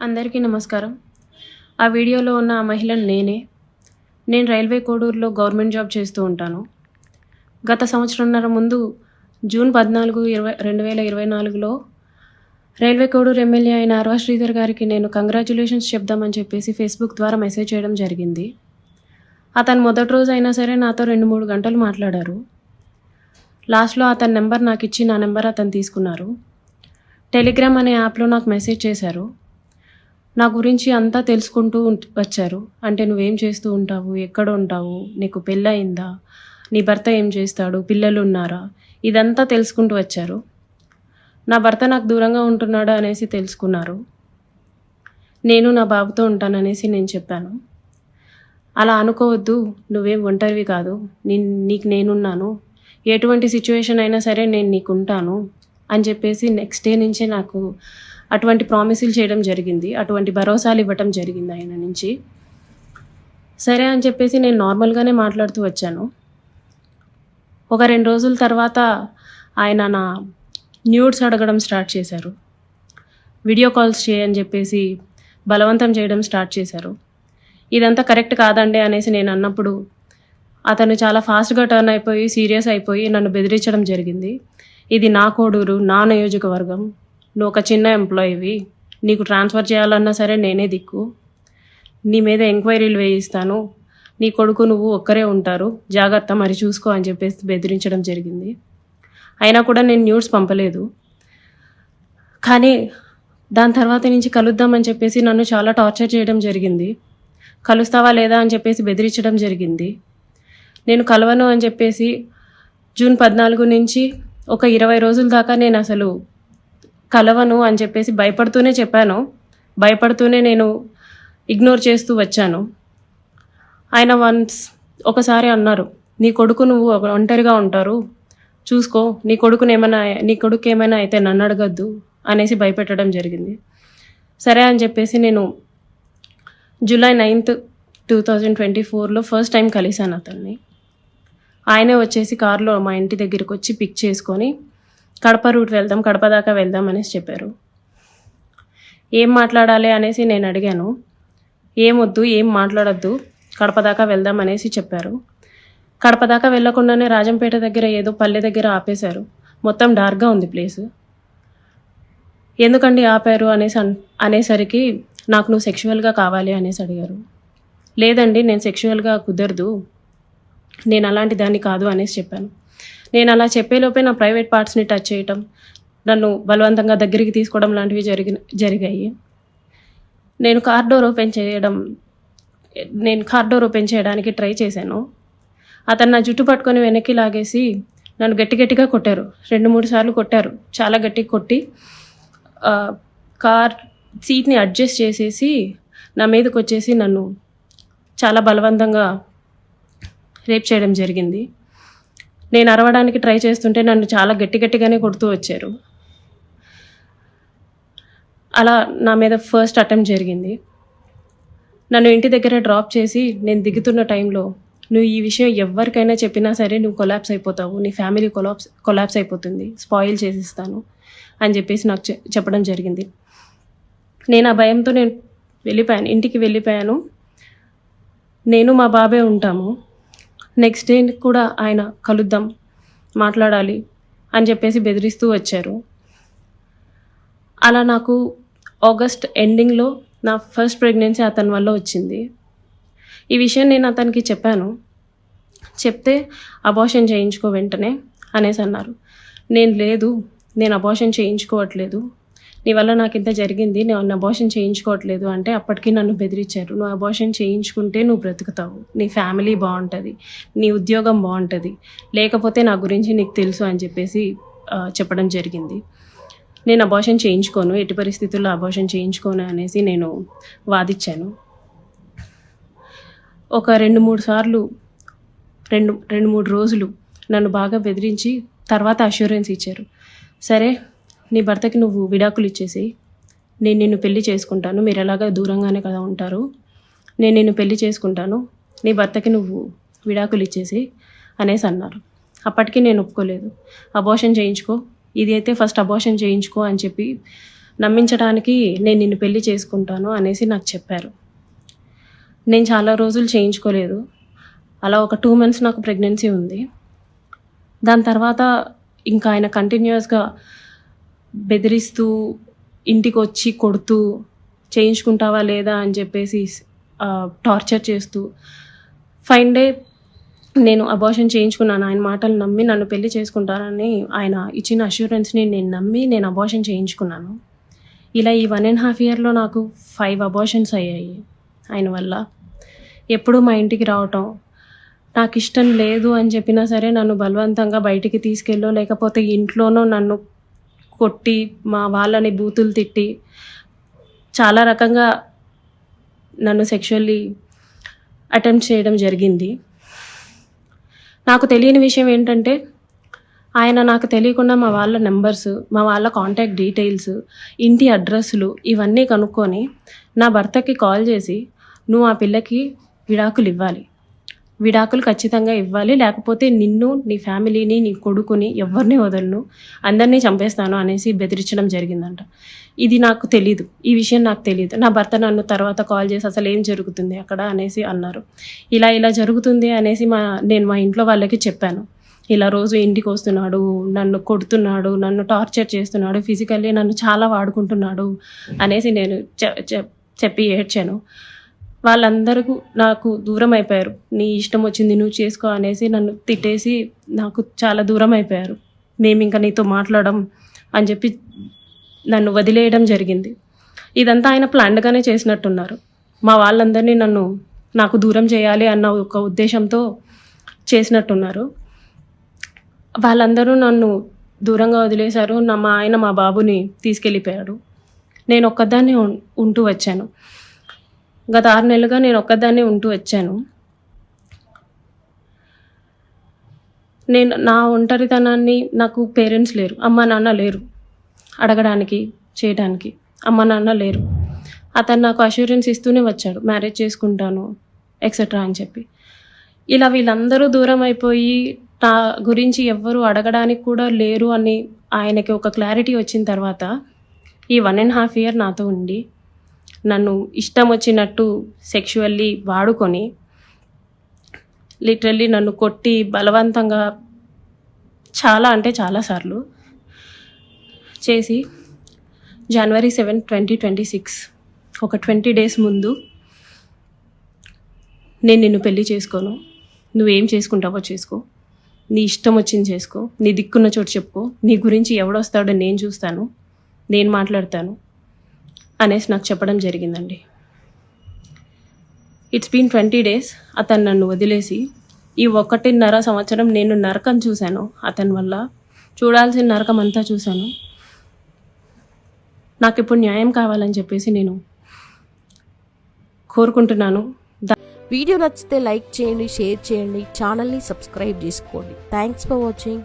అందరికీ నమస్కారం. ఆ వీడియోలో ఉన్న ఆ మహిళను నేనే. నేను రైల్వే కోడూరులో గవర్నమెంట్ జాబ్ చేస్తూ ఉంటాను. గత సంవత్సరంన్నర ముందు జూన్ 14, 2024లో రైల్వే కోడూరు ఎమ్మెల్యే అయిన అర్వా శ్రీధర్ గారికి నేను కంగ్రాచ్యులేషన్స్ చెప్దామని చెప్పేసి ఫేస్బుక్ ద్వారా మెసేజ్ చేయడం జరిగింది. అతను మొదటి రోజు అయినా సరే నాతో 2-3 గంటలు మాట్లాడారు. లాస్ట్లో అతని నెంబర్ నాకు ఇచ్చి నా నెంబర్ అతను తీసుకున్నారు. టెలిగ్రామ్ అనే యాప్లో నాకు మెసేజ్ చేశారు. నా గురించి అంతా తెలుసుకుంటూ వచ్చారు. అంటే నువ్వేం చేస్తూ ఉంటావు, ఎక్కడ ఉంటావు, నీకు పెళ్ళయిందా, నీ భర్త ఏం చేస్తాడు, పిల్లలు ఉన్నారా, ఇదంతా తెలుసుకుంటూ వచ్చారు. నా భర్త నాకు దూరంగా ఉంటున్నాడు అనేసి తెలుసుకున్నారు. నేను నా బాబుతో ఉంటాననేసి నేను చెప్పాను. అలా అనుకోవద్దు, నువ్వేం ఒంటరివి కాదు, నీకు నేనున్నాను, ఎటువంటి సిచ్యువేషన్ అయినా సరే నేను నీకు ఉంటాను అని చెప్పేసి నెక్స్ట్ డే నుంచే నాకు అటువంటి ప్రామిసులు చేయడం జరిగింది. అటువంటి భరోసాలు ఇవ్వటం జరిగింది ఆయన నుంచి. సరే అని చెప్పేసి నేను నార్మల్గానే మాట్లాడుతూ వచ్చాను. ఒక 2 రోజుల తర్వాత ఆయన నా న్యూడ్స్ అడగడం స్టార్ట్ చేశారు. వీడియో కాల్స్ చేయని చెప్పేసి బలవంతం చేయడం స్టార్ట్ చేశారు. ఇదంతా కరెక్ట్ కాదండి అనేసి నేను అన్నప్పుడు అతను చాలా ఫాస్ట్గా టర్న్ అయిపోయి సీరియస్ అయిపోయి నన్ను బెదిరించడం జరిగింది. ఇది నా కోడూరు, నా నియోజకవర్గం, నువ్వు ఒక చిన్న ఎంప్లాయీవి, నీకు ట్రాన్స్ఫర్ చేయాలన్నా సరే నేనే దిక్కు, నీ మీద ఎంక్వైరీలు వేయిస్తాను, నీ కొడుకు నువ్వు ఒక్కరే ఉంటారు, జాగ్రత్త మరి చూసుకో అని చెప్పేసి బెదిరించడం జరిగింది. అయినా కూడా నేను న్యూస్ పంపలేదు. కానీ దాని తర్వాత నుంచి కలుద్దామని చెప్పేసి నన్ను చాలా టార్చర్ చేయడం జరిగింది. కలుస్తావా లేదా అని చెప్పేసి బెదిరించడం జరిగింది. నేను కలవను అని చెప్పేసి జూన్ 14 నుంచి ఒక 20 రోజుల దాకా నేను అసలు కలవను అని చెప్పేసి భయపడుతూనే చెప్పాను. భయపడుతూనే నేను ఇగ్నోర్ చేస్తూ వచ్చాను. ఆయన ఒకసారి అన్నారు, నీ కొడుకు నువ్వు ఒంటరిగా ఉంటారు, చూసుకో, నీ కొడుకు ఏమైనా అయితే నన్ను అడగద్దు అనేసి భయపెట్టడం జరిగింది. సరే అని చెప్పేసి నేను జూలై 9, 2024లో ఫస్ట్ టైం కలిశాను అతన్ని. ఆయనే వచ్చేసి కారులో మా ఇంటి దగ్గరికి వచ్చి పిక్ చేసుకొని కడప రూట్ వెళ్దాం, కడప దాకా వెళ్దాం అనేసి చెప్పారు. ఏం మాట్లాడాలి అనేసి నేను అడిగాను. ఏమొద్దు, ఏం మాట్లాడద్దు, కడప దాకా వెళ్దాం అనేసి చెప్పారు. కడప దాకా వెళ్ళకుండానే రాజంపేట దగ్గర ఏదో పల్లె దగ్గర ఆపేశారు. మొత్తం డార్క్గా ఉంది ప్లేసు. ఎందుకండి ఆపారు అనేసరికి నాకు నువ్వు సెక్షువల్గా కావాలి అనేసి అడిగారు. లేదండి, నేను సెక్షువల్గా కుదరదు, నేను అలాంటి దాన్ని కాదు అనేసి చెప్పాను. నేను అలా చెప్పేలోపే నా ప్రైవేట్ పార్ట్స్ని టచ్ చేయటం, నన్ను బలవంతంగా దగ్గరికి తీసుకోవడం లాంటివి జరిగాయి. నేను కార్ డోర్ ఓపెన్ చేయడానికి ట్రై చేశాను. అతను నా జుట్టు పట్టుకొని వెనక్కి లాగేసి నన్ను గట్టిగా కొట్టారు. 2-3 సార్లు కొట్టారు. చాలా గట్టిగా కొట్టి కార్ సీట్ని అడ్జస్ట్ చేసేసి నా మీదకి వచ్చేసి నన్ను చాలా బలవంతంగా రేప్ చేయడం జరిగింది. నేను అరవడానికి ట్రై చేస్తుంటే నన్ను చాలా గట్టిగానే కొడుతూ వచ్చారు. అలా నా మీద ఫస్ట్ అటెంప్ట్ జరిగింది. నన్ను ఇంటి దగ్గర డ్రాప్ చేసి నేను దిగుతున్న టైంలో, నువ్వు ఈ విషయం ఎవరికైనా చెప్పినా సరే నువ్వు కొలాప్స్ అయిపోతావు, నీ ఫ్యామిలీ కొలాప్స్ అయిపోతుంది, స్పాయిల్ చేసిస్తాను అని చెప్పేసి నాకు చెప్పడం జరిగింది. నేను ఆ భయంతో నేను ఇంటికి వెళ్ళిపోయాను. నేను మా బాబే ఉంటాము. నెక్స్ట్ డే కూడా ఆయన కలుద్దాం, మాట్లాడాలి అని చెప్పేసి బెదిరిస్తూ వచ్చారు. అలా నాకు ఆగస్ట్ ఎండింగ్లో నా ఫస్ట్ ప్రెగ్నెన్సీ అతని వల్ల వచ్చింది. ఈ విషయం నేను అతనికి చెప్పాను. చెప్తే అబార్షన్ చేయించుకో వెంటనే అనేసి అన్నారు. నేను అబార్షన్ చేయించుకోవట్లేదు, నీ వల్ల నాకు ఇంత జరిగింది, నేను అబార్షన్ చేయించుకోవట్లేదు అంటే అప్పటికి నన్ను బెదిరించారు. నువ్వు అబార్షన్ చేయించుకుంటే నువ్వు బ్రతుకుతావు, నీ ఫ్యామిలీ బాగుంటుంది, నీ ఉద్యోగం బాగుంటుంది, లేకపోతే నా గురించి నీకు తెలుసు అని చెప్పేసి చెప్పడం జరిగింది. నేను అబార్షన్ చేయించుకోను, ఎట్టి పరిస్థితుల్లో అబార్షన్ చేయించుకోను అనేసి నేను వాదించాను. ఒక 2-3 సార్లు 2-3 రోజులు నన్ను బాగా బెదిరించి తర్వాత అష్యూరెన్స్ ఇచ్చారు. సరే, నీ భర్తకి నువ్వు విడాకులు ఇచ్చేసి నేను నిన్ను పెళ్లి చేసుకుంటాను, మీరు ఎలాగా దూరంగానే కదా ఉంటారు, నేను నిన్ను పెళ్లి చేసుకుంటాను, నీ భర్తకి నువ్వు విడాకులు ఇచ్చేసి అనేసి అన్నారు. అప్పటికి నేను ఒప్పుకోలేదు. అబార్షన్ చేయించుకో, ఇది అయితే ఫస్ట్ అబార్షన్ చేయించుకో అని చెప్పి నమ్మించడానికి నేను నిన్ను పెళ్లి చేసుకుంటాను అనేసి నాకు చెప్పారు. నేను చాలా రోజులు చేయించుకోలేదు. అలా ఒక 2 మంత్స్ నాకు ప్రెగ్నెన్సీ ఉంది. దాని తర్వాత ఇంకా ఆయన కంటిన్యూయస్గా బెదిరిస్తూ, ఇంటికొచ్చి కొడుతూ, చేయించుకుంటావా లేదా అని చెప్పేసి టార్చర్ చేస్తూ, ఫైన్ డే నేను అబార్షన్ చేయించుకున్నాను. ఆయన మాటలు నమ్మి నన్ను పెళ్లి చేసుకుంటానని ఆయన ఇచ్చిన అష్యూరెన్స్ని నేను నమ్మి నేను అబార్షన్ చేయించుకున్నాను. ఇలా ఈ 1.5 ఇయర్లో నాకు 5 అబార్షన్స్ అయ్యాయి ఆయన వల్ల. ఎప్పుడు మా ఇంటికి రావటం, నాకు ఇష్టం లేదు అని చెప్పినా సరే నన్ను బలవంతంగా బయటికి తీసుకెళ్ళో, లేకపోతే ఇంట్లోనో నన్ను కొట్టి, మా వాళ్ళని బూతులు తిట్టి, చాలా రకంగా నన్ను సెక్షువల్లీ అటెంప్ట్ చేయడం జరిగింది. నాకు తెలియని విషయం ఏంటంటే, ఆయన నాకు తెలియకుండా మా వాళ్ళ నెంబర్స్, మా వాళ్ళ కాంటాక్ట్ డీటెయిల్స్, ఇంటి అడ్రస్లు ఇవన్నీ కనుక్కొని నా భర్తకి కాల్ చేసి, నువ్వు ఆ పిల్లకి విడాకులు ఇవ్వాలి, విడాకులు ఖచ్చితంగా ఇవ్వాలి, లేకపోతే నిన్ను, నీ ఫ్యామిలీని, నీ కొడుకుని ఎవరిని వదలను, అందరినీ చంపేస్తాను అనేసి బెదిరించడం జరిగిందంట. ఇది నాకు తెలీదు, ఈ విషయం నాకు తెలీదు. నా భర్త నన్ను తర్వాత కాల్ చేసి అసలు ఏం జరుగుతుంది అక్కడ అనేసి అన్నారు. ఇలా జరుగుతుంది అనేసి నేను మా ఇంట్లో వాళ్ళకి చెప్పాను. ఇలా రోజు ఇంటికి వస్తున్నాడు, నన్ను కొడుతున్నాడు, నన్ను టార్చర్ చేస్తున్నాడు, ఫిజికల్లీ నన్ను చాలా వాడుకుంటున్నాడు అనేసి నేను చెప్పి ఏడ్చాను. వాళ్ళందరూ నాకు దూరం అయిపోయారు. నీ ఇష్టం వచ్చింది నువ్వు చేసుకో అనేసి నన్ను తిట్టేసి నాకు చాలా దూరం అయిపోయారు. మేము ఇంకా నీతో మాట్లాడడం అని చెప్పి నన్ను వదిలేయడం జరిగింది. ఇదంతా ఆయన ప్లాన్డ్గానే చేసినట్టున్నారు. మా వాళ్ళందరినీ నాకు దూరం చేయాలి అన్న ఒక ఉద్దేశంతో చేసినట్టున్నారు. వాళ్ళందరూ నన్ను దూరంగా వదిలేశారు. మా ఆయన మా బాబుని తీసుకెళ్ళిపోయాడు. నేను ఒక్కదాన్నే ఉంటూ వచ్చాను. గత 6 నెలలుగా నేను ఒక్కదాన్నే ఉంటూ వచ్చాను. నేను నా ఒంటరితనాన్ని, నాకు పేరెంట్స్ లేరు, అమ్మ నాన్న లేరు అడగడానికి, చేయడానికి. అమ్మ నాన్న లేరు. అతను నాకు అష్యూరెన్స్ ఇస్తూనే వచ్చాడు, మ్యారేజ్ చేసుకుంటాను ఎక్సెట్రా అని చెప్పి. ఇలా వీళ్ళందరూ దూరం అయిపోయి నా గురించి ఎవ్వరు అడగడానికి కూడా లేరు అని ఆయనకి ఒక క్లారిటీ వచ్చిన తర్వాత ఈ 1.5 ఇయర్ నాతో ఉండి నన్ను ఇష్టం వచ్చినట్టు సెక్షువల్లీ వాడుకొని, లిటరల్లీ నన్ను కొట్టి బలవంతంగా చాలా అంటే చాలాసార్లు చేసి January 7, 2026 ఒక 20 days ముందు, నేను నిన్ను పెళ్లి చేసుకోను, నువ్వేం చేసుకుంటావో చేసుకో, నీ ఇష్టం వచ్చింది చేసుకో, నీ దిక్కున్న చోటు చెప్పుకో, నీ గురించి ఎవడొస్తాడో నేను చూస్తాను, నేను మాట్లాడతాను అనేసి నాకు చెప్పడం జరిగిందండి. ఇట్స్ బీన్ 20 days అతను నన్ను వదిలేసి. ఈ 1.5 సంవత్సరం నేను నరకం చూశాను అతని వల్ల. చూడాల్సిన నరకం అంతా చూశాను. నాకు ఇప్పుడు న్యాయం కావాలని చెప్పేసి నేను కోరుకుంటున్నాను. వీడియో నచ్చితే లైక్ చేయండి, షేర్ చేయండి, ఛానల్ని సబ్స్క్రైబ్ చేసుకోండి. Thanks for watching.